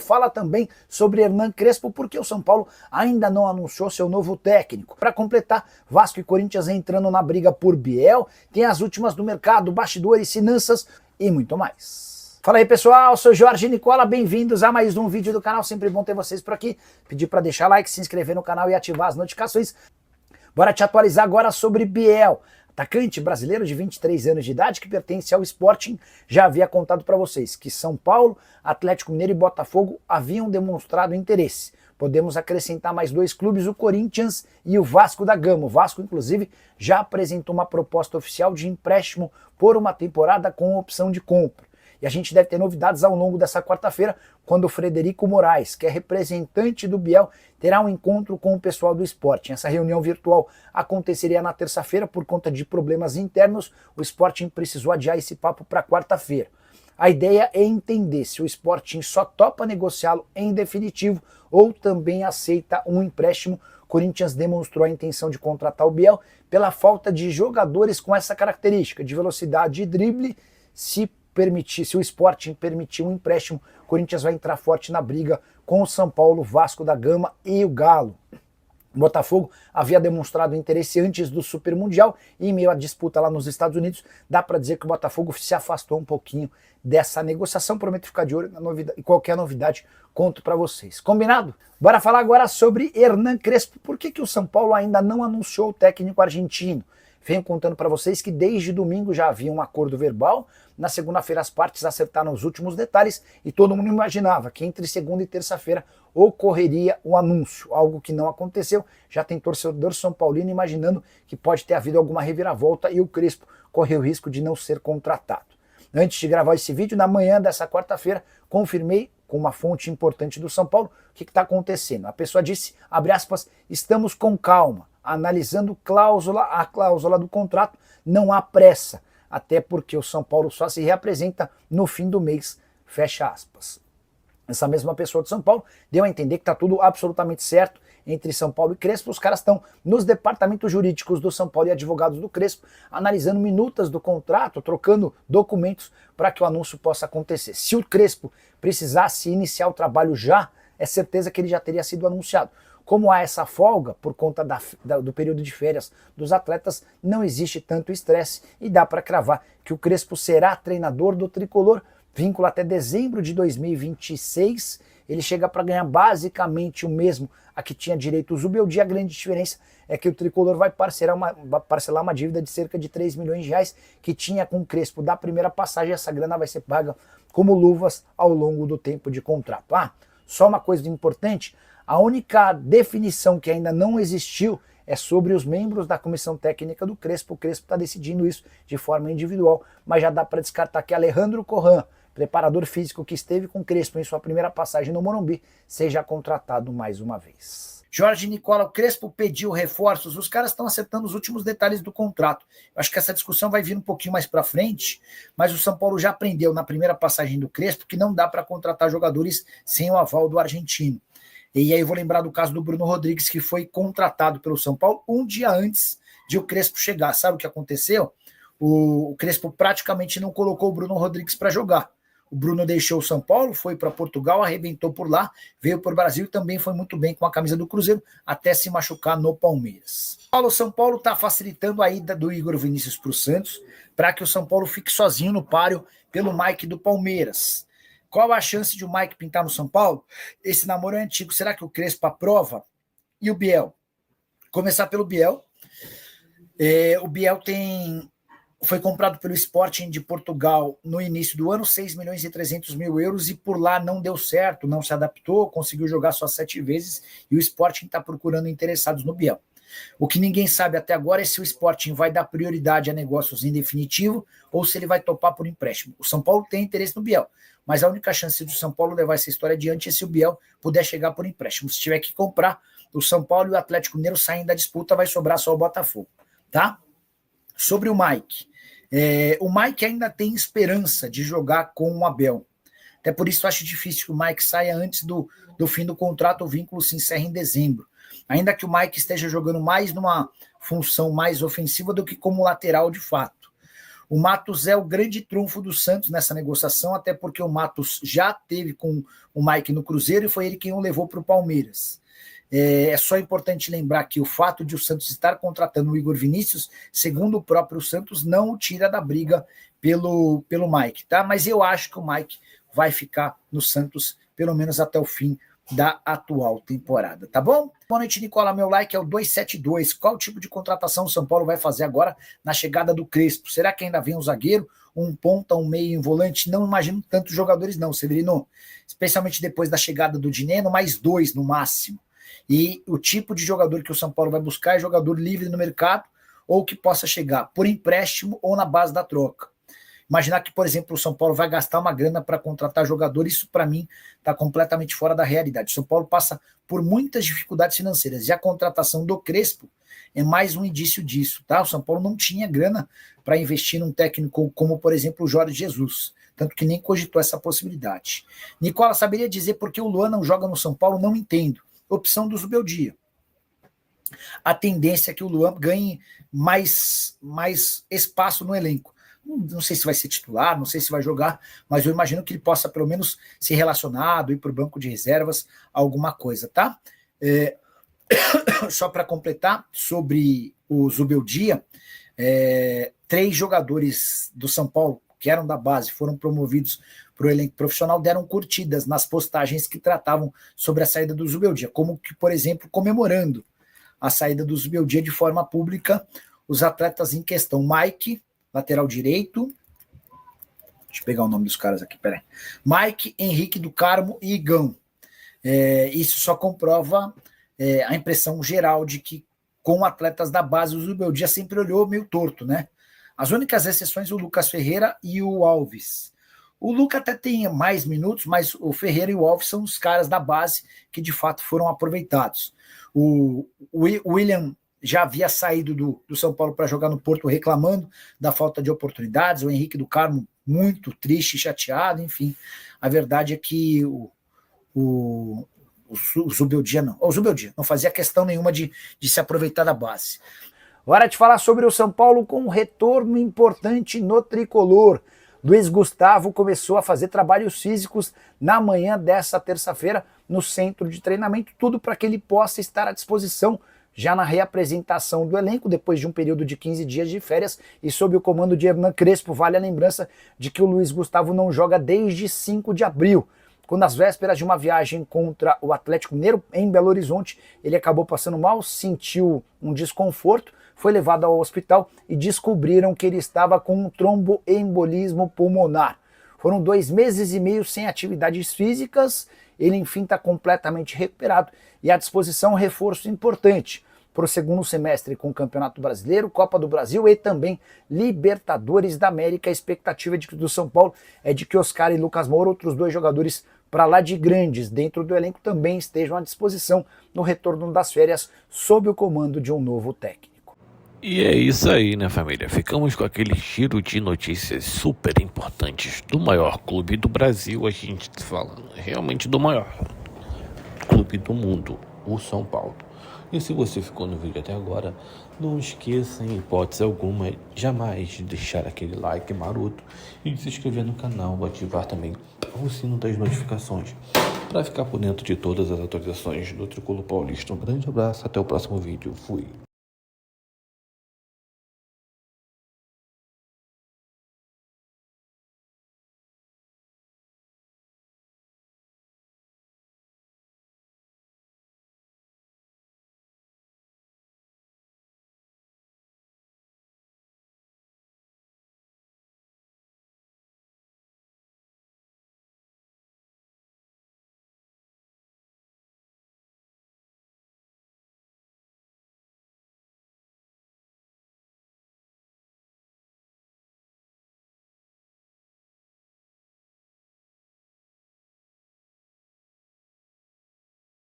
Fala também sobre Hernan Crespo, porque o São Paulo ainda não anunciou seu novo técnico. Para completar, Vasco e Corinthians entrando na briga por Biel, tem as últimas do mercado, bastidores, finanças e muito mais. Fala aí pessoal, sou Jorge Nicola, bem-vindos a mais um vídeo do canal, sempre bom ter vocês por aqui. Pedir para deixar like, se inscrever no canal e ativar as notificações. Bora te atualizar agora sobre Biel. Atacante brasileiro de 23 anos de idade que pertence ao Sporting, já havia contado para vocês que São Paulo, Atlético Mineiro e Botafogo haviam demonstrado interesse. Podemos acrescentar mais dois clubes, o Corinthians e o Vasco da Gama. O Vasco, inclusive, já apresentou uma proposta oficial de empréstimo por uma temporada com opção de compra. E a gente deve ter novidades ao longo dessa quarta-feira, quando o Frederico Moraes, que é representante do Biel, terá um encontro com o pessoal do Sporting. Essa reunião virtual aconteceria na terça-feira por conta de problemas internos. O Sporting precisou adiar esse papo para quarta-feira. A ideia é entender se o Sporting só topa negociá-lo em definitivo ou também aceita um empréstimo. O Corinthians demonstrou a intenção de contratar o Biel pela falta de jogadores com essa característica de velocidade e drible. Se o Sporting permitir um empréstimo, o Corinthians vai entrar forte na briga com o São Paulo, Vasco da Gama e o Galo. O Botafogo havia demonstrado interesse antes do Super Mundial e em meio à disputa lá nos Estados Unidos, dá para dizer que o Botafogo se afastou um pouquinho dessa negociação. Prometo ficar de olho na novidade, e qualquer novidade conto para vocês. Combinado? Bora falar agora sobre Hernan Crespo. Por que o São Paulo ainda não anunciou o técnico argentino? Venho contando para vocês que desde domingo já havia um acordo verbal. Na segunda-feira as partes acertaram os últimos detalhes e todo mundo imaginava que entre segunda e terça-feira ocorreria o anúncio, algo que não aconteceu. Já tem torcedor São Paulino imaginando que pode ter havido alguma reviravolta e o Crespo correu o risco de não ser contratado. Antes de gravar esse vídeo, na manhã dessa quarta-feira, confirmei com uma fonte importante do São Paulo o que está acontecendo. A pessoa disse, abre aspas, estamos com calma, analisando a cláusula do contrato, não há pressa, até porque o São Paulo só se reapresenta no fim do mês, fecha aspas. Essa mesma pessoa de São Paulo deu a entender que está tudo absolutamente certo entre São Paulo e Crespo. Os caras estão nos departamentos jurídicos do São Paulo e advogados do Crespo, analisando minutas do contrato, trocando documentos para que o anúncio possa acontecer. Se o Crespo precisasse iniciar o trabalho já, é certeza que ele já teria sido anunciado. Como há essa folga por conta do período de férias dos atletas, não existe tanto estresse e dá para cravar que o Crespo será treinador do Tricolor, vínculo até dezembro de 2026, ele chega para ganhar basicamente o mesmo a que tinha direito o Zubeldia. A grande diferença é que o Tricolor vai parcelar uma dívida de cerca de 3 milhões de reais que tinha com o Crespo da primeira passagem. Essa grana vai ser paga como luvas ao longo do tempo de contrato. Só uma coisa importante, a única definição que ainda não existiu é sobre os membros da comissão técnica do Crespo. O Crespo está decidindo isso de forma individual, mas já dá para descartar que Alejandro Corran, preparador físico que esteve com o Crespo em sua primeira passagem no Morumbi, seja contratado mais uma vez. Jorge Nicola, o Crespo pediu reforços, os caras estão acertando os últimos detalhes do contrato. Eu acho que essa discussão vai vir um pouquinho mais para frente, mas o São Paulo já aprendeu na primeira passagem do Crespo que não dá para contratar jogadores sem o aval do argentino. E aí eu vou lembrar do caso do Bruno Rodrigues, que foi contratado pelo São Paulo um dia antes de o Crespo chegar. Sabe o que aconteceu? O Crespo praticamente não colocou o Bruno Rodrigues para jogar. O Bruno deixou o São Paulo, foi para Portugal, arrebentou por lá, veio para o Brasil e também foi muito bem com a camisa do Cruzeiro, até se machucar no Palmeiras. São Paulo está facilitando a ida do Igor Vinícius para o Santos, para que o São Paulo fique sozinho no páreo pelo Mike do Palmeiras. Qual a chance de o Mike pintar no São Paulo? Esse namoro é antigo. Será que o Crespo aprova? E o Biel? Começar pelo Biel. O Biel foi comprado pelo Sporting de Portugal no início do ano, 6 milhões e 300 mil euros, e por lá não deu certo, não se adaptou, conseguiu jogar só 7 vezes, e o Sporting está procurando interessados no Biel. O que ninguém sabe até agora é se o Sporting vai dar prioridade a negócios em definitivo ou se ele vai topar por empréstimo. O São Paulo tem interesse no Biel, mas a única chance do São Paulo levar essa história adiante é se o Biel puder chegar por empréstimo. Se tiver que comprar, o São Paulo e o Atlético Mineiro saem da disputa, vai sobrar só o Botafogo, tá? Sobre o Mike. O Mike ainda tem esperança de jogar com o Abel. Até por isso eu acho difícil que o Mike saia antes do fim do contrato, o vínculo se encerra em dezembro. Ainda que o Mike esteja jogando mais numa função mais ofensiva do que como lateral de fato. O Matos é o grande trunfo do Santos nessa negociação, até porque o Matos já teve com o Mike no Cruzeiro e foi ele quem o levou para o Palmeiras. É só importante lembrar que o fato de o Santos estar contratando o Igor Vinícius, segundo o próprio Santos, não o tira da briga pelo Mike, tá? Mas eu acho que o Mike vai ficar no Santos pelo menos até o fim da atual temporada, tá bom? Boa noite, Nicola. Meu like é o 272. Qual tipo de contratação o São Paulo vai fazer agora na chegada do Crespo? Será que ainda vem um zagueiro, um ponta, um meio, um volante? Não imagino tantos jogadores não, Severino. Especialmente depois da chegada do Dineno, mais 2 no máximo. E o tipo de jogador que o São Paulo vai buscar é jogador livre no mercado ou que possa chegar por empréstimo ou na base da troca. Imaginar que, por exemplo, o São Paulo vai gastar uma grana para contratar jogador, isso para mim está completamente fora da realidade. O São Paulo passa por muitas dificuldades financeiras e a contratação do Crespo é mais um indício disso, tá? O São Paulo não tinha grana para investir num técnico como, por exemplo, o Jorge Jesus, tanto que nem cogitou essa possibilidade. Nicola, saberia dizer por que o Luan não joga no São Paulo? Não entendo. Opção do Zubeldia. A tendência é que o Luan ganhe mais espaço no elenco. Não sei se vai ser titular, não sei se vai jogar, mas eu imagino que ele possa pelo menos ser relacionado, ir para o banco de reservas, alguma coisa, tá? Só para completar, sobre o Zubeldia, 3 jogadores do São Paulo, que eram da base, foram promovidos para o elenco profissional, deram curtidas nas postagens que tratavam sobre a saída do Zubeldia, como que, por exemplo, comemorando a saída do Zubeldia de forma pública, os atletas em questão, Mike, lateral direito, deixa eu pegar o nome dos caras aqui, peraí, Mike, Henrique do Carmo e Igão. Isso só comprova a impressão geral de que com atletas da base o Zubeldia sempre olhou meio torto, né? As únicas exceções, o Lucas Ferreira e o Alves. O Lucas até tem mais minutos, mas o Ferreira e o Alves são os caras da base que de fato foram aproveitados. O William já havia saído do São Paulo para jogar no Porto reclamando da falta de oportunidades, o Henrique do Carmo muito triste, chateado, enfim. A verdade é que o Zubeldia não. O Zubeldia não fazia questão nenhuma de se aproveitar da base. Hora de falar sobre o São Paulo com um retorno importante no tricolor. Luiz Gustavo começou a fazer trabalhos físicos na manhã dessa terça-feira no centro de treinamento, tudo para que ele possa estar à disposição já na reapresentação do elenco, depois de um período de 15 dias de férias e sob o comando de Hernan Crespo. Vale a lembrança de que o Luiz Gustavo não joga desde 5 de abril, quando às vésperas de uma viagem contra o Atlético Mineiro em Belo Horizonte, ele acabou passando mal, sentiu um desconforto, foi levado ao hospital e descobriram que ele estava com um tromboembolismo pulmonar. Foram 2 meses e meio sem atividades físicas, ele enfim está completamente recuperado e à disposição um reforço importante para o segundo semestre com o Campeonato Brasileiro, Copa do Brasil e também Libertadores da América. A expectativa do São Paulo é de que Oscar e Lucas Moura, outros 2 jogadores para lá de grandes dentro do elenco, também estejam à disposição no retorno das férias sob o comando de um novo técnico. E é isso aí, né, família? Ficamos com aquele giro de notícias super importantes do maior clube do Brasil, a gente falando realmente do maior clube do mundo, o São Paulo. E se você ficou no vídeo até agora, não esqueça, em hipótese alguma, jamais de deixar aquele like maroto e de se inscrever no canal, ativar também o sino das notificações para ficar por dentro de todas as atualizações do Tricolor Paulista. Um grande abraço, até o próximo vídeo. Fui!